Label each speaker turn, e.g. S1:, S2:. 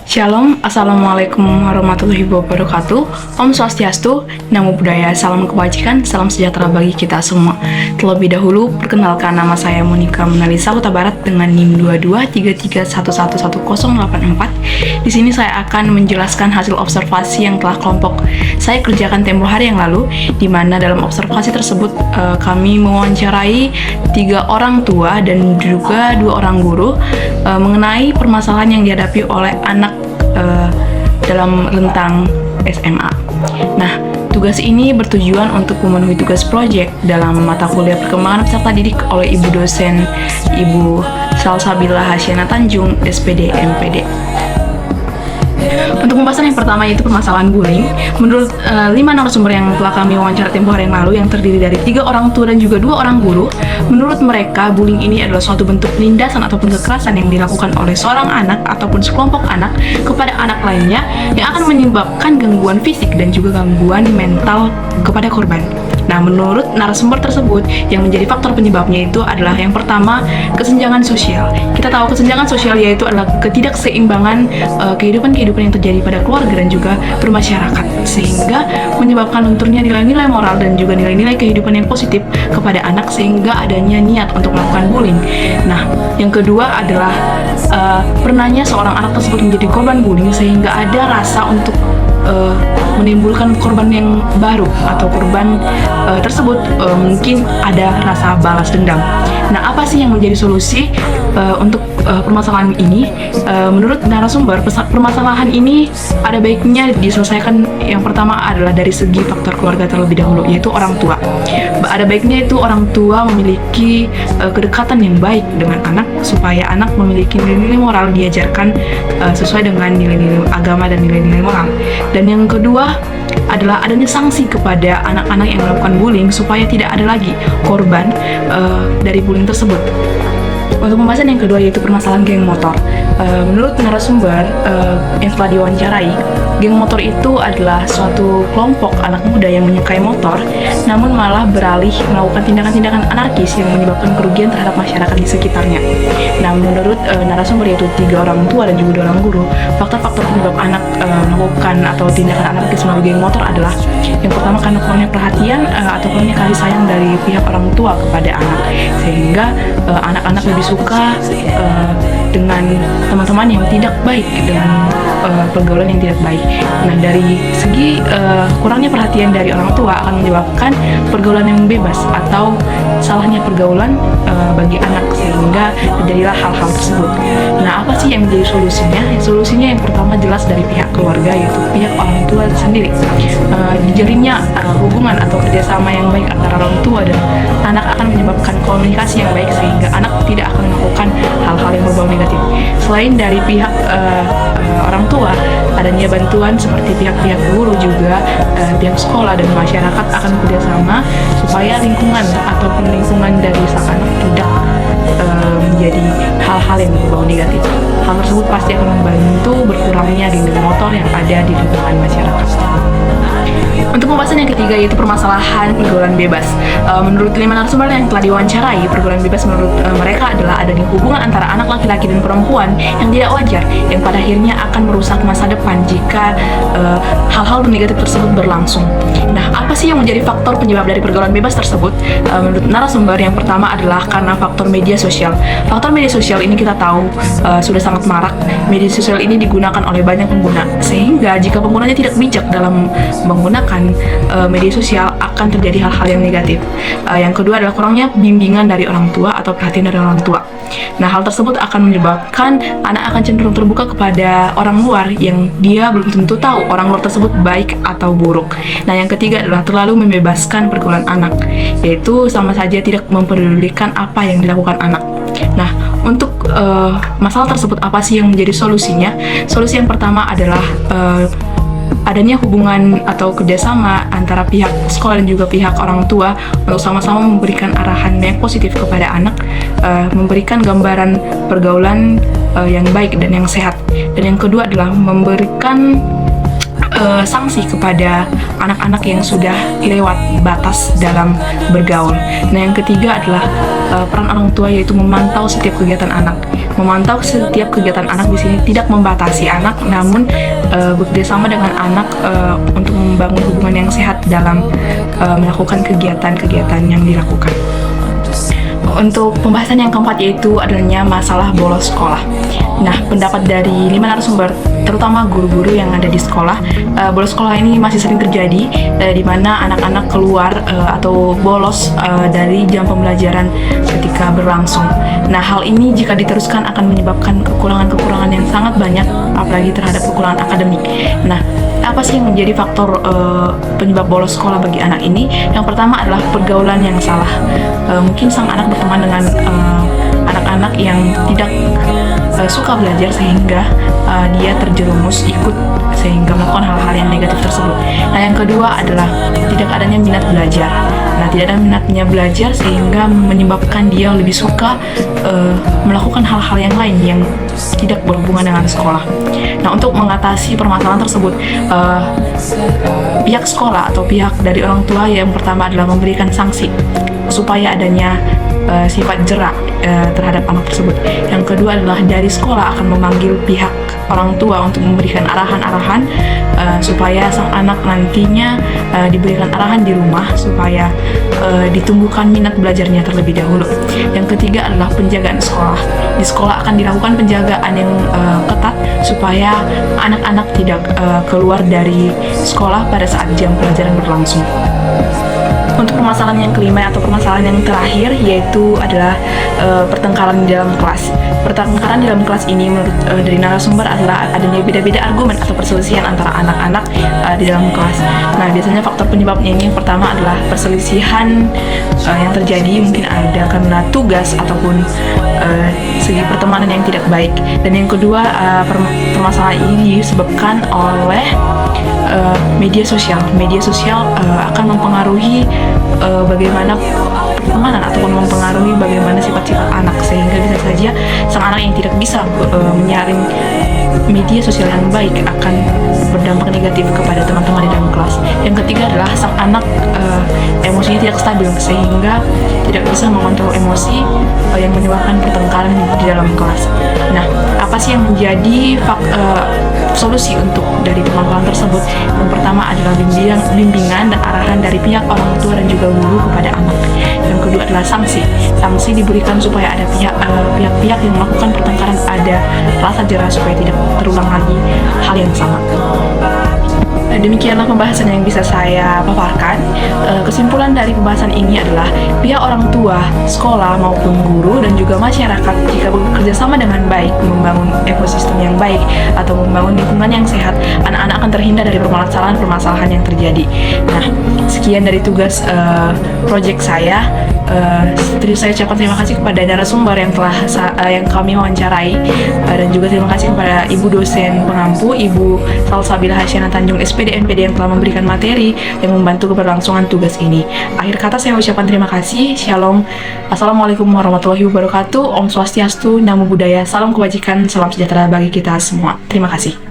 S1: Shalom, Assalamualaikum warahmatullahi wabarakatuh. Om Swastiastu, Namo Buddhaya, salam kebajikan, salam sejahtera bagi kita semua. Terlebih dahulu, perkenalkan nama saya Monica Monalisa Huta Barat dengan NIM 2233111084. Di sini saya akan menjelaskan hasil observasi yang telah kelompok saya kerjakan tempo hari yang lalu, di mana dalam observasi tersebut kami mewawancarai 3 orang tua dan juga 2 orang guru mengenai permasalahan yang dihadapi oleh anak dalam rentang SMA. Nah, tugas ini bertujuan untuk memenuhi tugas proyek dalam mata kuliah perkembangan peserta didik oleh Ibu dosen Ibu Salsabila Hasyana Tanjung, SPD MPD. Untuk pembahasan yang pertama yaitu permasalahan bullying. Menurut 5 narasumber yang telah kami wawancara tempo hari yang lalu, yang terdiri dari 3 orang tua dan juga 2 orang guru, menurut mereka bullying ini adalah suatu bentuk penindasan ataupun kekerasan yang dilakukan oleh seorang anak ataupun sekelompok anak kepada anak lainnya yang akan menyebabkan gangguan fisik dan juga gangguan mental kepada korban. Nah, menurut narasumber tersebut, yang menjadi faktor penyebabnya itu adalah yang pertama, kesenjangan sosial. Kita tahu kesenjangan sosial yaitu adalah ketidakseimbangan kehidupan yang terjadi pada keluarga dan juga bermasyarakat, sehingga menyebabkan lunturnya nilai-nilai moral dan juga nilai-nilai kehidupan yang positif kepada anak, sehingga adanya niat untuk melakukan bullying. Nah, yang kedua adalah pernahnya seorang anak tersebut menjadi korban bullying sehingga ada rasa untuk menimbulkan korban yang baru atau korban tersebut mungkin ada rasa balas dendam. Nah, apa sih yang menjadi solusi untuk permasalahan ini? Menurut narasumber, permasalahan ini ada baiknya diselesaikan. Yang pertama adalah dari segi faktor keluarga terlebih dahulu, yaitu orang tua. Ada baiknya itu orang tua memiliki kedekatan yang baik dengan anak supaya anak memiliki nilai-nilai moral, diajarkan sesuai dengan nilai-nilai agama dan nilai-nilai moral. Dan yang kedua adalah adanya sanksi kepada anak-anak yang melakukan bullying supaya tidak ada lagi korban dari bullying tersebut. Untuk pembahasan yang kedua yaitu permasalahan geng motor. Menurut narasumber yang telah diwawancarai, geng motor itu adalah suatu kelompok anak muda yang menyukai motor, namun malah beralih melakukan tindakan-tindakan anarkis yang menyebabkan kerugian terhadap masyarakat di sekitarnya. Nah, menurut narasumber yaitu 3 orang tua dan juga 2 orang guru, faktor-faktor penyebab anak melakukan atau tindakan anarkis melalui geng motor adalah yang pertama karena kurangnya perhatian atau kurangnya kasih sayang dari pihak orang tua kepada anak, sehingga anak-anak lebih suka dengan teman-teman yang tidak baik, dengan pergaulan yang tidak baik. Nah, dari segi kurangnya perhatian dari orang tua akan menyebabkan pergaulan yang bebas atau salahnya pergaulan bagi anak, sehingga terjadilah hal-hal tersebut. Nah, apa sih yang menjadi solusinya? Solusinya yang pertama jelas dari pihak keluarga, yaitu pihak orang tua sendiri. Dijalinnya hubungan atau kerjasama yang baik antara orang tua dan anak akan menyebabkan komunikasi yang baik, sehingga anak tidak akan melakukan hal-hal yang berbau negatif. Selain dari pihak orang tua, adanya bantuan seperti pihak-pihak guru juga pihak sekolah dan masyarakat akan bekerjasama supaya lingkungan ataupun lingkungan dari sang anak tidak menjadi hal-hal yang berbau negatif. Hal tersebut pasti akan membantu berkurangnya geng motor yang ada di lingkungan masyarakat. Untuk pembahasan yang ketiga yaitu permasalahan pergaulan bebas. Menurut 5 narasumber yang telah diwawancarai, pergaulan bebas menurut mereka adalah adanya hubungan antara anak laki-laki dan perempuan yang tidak wajar, yang pada akhirnya akan merusak masa depan jika hal-hal negatif tersebut berlangsung. Nah, apa sih yang menjadi faktor penyebab dari pergaulan bebas tersebut? Menurut narasumber, yang pertama adalah karena faktor media sosial. Faktor media sosial ini kita tahu sudah sangat marak. Media sosial ini digunakan oleh banyak pengguna, sehingga jika penggunanya tidak bijak dalam menggunakan media sosial akan terjadi hal-hal yang negatif. Yang kedua adalah kurangnya bimbingan dari orang tua atau perhatian dari orang tua. Nah, hal tersebut akan menyebabkan anak akan cenderung terbuka kepada orang luar yang dia belum tentu tahu orang luar tersebut baik atau buruk. Nah, yang ketiga adalah terlalu membebaskan pergaulan anak, yaitu sama saja tidak mempedulikan apa yang dilakukan anak. Nah, untuk masalah tersebut apa sih yang menjadi solusinya? Solusi yang pertama adalah adanya hubungan atau kerjasama antara pihak sekolah dan juga pihak orang tua untuk sama-sama memberikan arahan yang positif kepada anak, memberikan gambaran pergaulan yang baik dan yang sehat. Dan yang kedua adalah memberikan sanksi kepada anak-anak yang sudah lewat batas dalam bergaul. Nah, yang ketiga adalah peran orang tua, yaitu memantau setiap kegiatan anak. Memantau setiap kegiatan anak di sini tidak membatasi anak, namun bekerjasama dengan anak untuk membangun hubungan yang sehat dalam melakukan kegiatan-kegiatan yang dilakukan. Untuk pembahasan yang keempat yaitu adanya masalah bolos sekolah. Nah, pendapat dari 5 narasumber, terutama guru-guru yang ada di sekolah, bolos sekolah ini masih sering terjadi, di mana anak-anak keluar atau bolos dari jam pembelajaran ketika berlangsung. Nah, hal ini jika diteruskan akan menyebabkan kekurangan-kekurangan yang sangat banyak, apalagi terhadap kekurangan akademik. Nah, apa sih yang menjadi faktor penyebab bolos sekolah bagi anak ini? Yang pertama adalah pergaulan yang salah. Mungkin sang anak berteman dengan anak-anak yang tidak suka belajar sehingga dia terjerumus ikut sehingga melakukan hal-hal yang negatif tersebut. Nah, yang kedua adalah tidak adanya minat belajar. Nah, tidak ada minatnya belajar sehingga menyebabkan dia lebih suka melakukan hal-hal yang lain yang tidak berhubungan dengan sekolah. Nah, untuk mengatasi permasalahan tersebut, pihak sekolah atau pihak dari orang tua yang pertama adalah memberikan sanksi supaya adanya sifat jerak terhadap anak tersebut. Yang kedua adalah dari sekolah akan memanggil pihak orang tua untuk memberikan arahan-arahan supaya sang anak nantinya diberikan arahan di rumah supaya ditumbuhkan minat belajarnya terlebih dahulu. Yang ketiga adalah penjagaan sekolah. Di sekolah akan dilakukan penjagaan yang ketat supaya anak-anak tidak keluar dari sekolah pada saat jam pelajaran berlangsung. Untuk permasalahan yang kelima atau permasalahan yang terakhir yaitu adalah pertengkaran di dalam kelas. Pertengkaran di dalam kelas ini menurut dari narasumber adalah adanya beda-beda argumen atau perselisihan antara anak-anak di dalam kelas. Nah, biasanya faktor penyebabnya ini yang pertama adalah perselisihan yang terjadi mungkin ada karena tugas ataupun segi pertemanan yang tidak baik. Dan yang kedua, permasalahan ini disebabkan oleh media sosial. Media sosial akan mempengaruhi bagaimana pertemanan ataupun mempengaruhi bagaimana sifat-sifat anak, sehingga bisa saja sang anak yang tidak bisa menyaring media sosial yang baik akan berdampak negatif kepada teman-teman di dalam kelas. Yang ketiga adalah sang anak emosinya tidak stabil sehingga tidak bisa mengontrol emosi yang menyebabkan pertengkaran di dalam kelas. Nah, apa sih yang menjadi solusi untuk dari permasalahan tersebut? Yang pertama adalah bimbingan dan arahan dari pihak orang tua dan juga guru kepada anak. Yang kedua adalah sanksi. Sanksi diberikan supaya ada pihak-pihak yang melakukan pertengkaran ada rasa jerah supaya tidak terulang lagi hal yang sama. Demikianlah pembahasan yang bisa saya paparkan. Kesimpulan dari pembahasan ini adalah pihak orang tua, sekolah maupun guru dan juga masyarakat jika bekerja sama dengan baik membangun ekosistem yang baik atau membangun lingkungan yang sehat, anak-anak akan terhindar dari permasalahan-permasalahan yang terjadi. Nah, sekian dari tugas project saya. Saya ucapkan terima kasih kepada narasumber yang yang kami wawancarai, dan juga terima kasih kepada Ibu dosen pengampu, Ibu Salsabila Hasyana Tanjung SPD MPD yang telah memberikan materi yang membantu keberlangsungan tugas ini. Akhir kata saya ucapkan terima kasih. Shalom. Assalamualaikum warahmatullahi wabarakatuh. Om Swastiastu, Namo Buddhaya, salam kebajikan, salam sejahtera bagi kita semua. Terima kasih.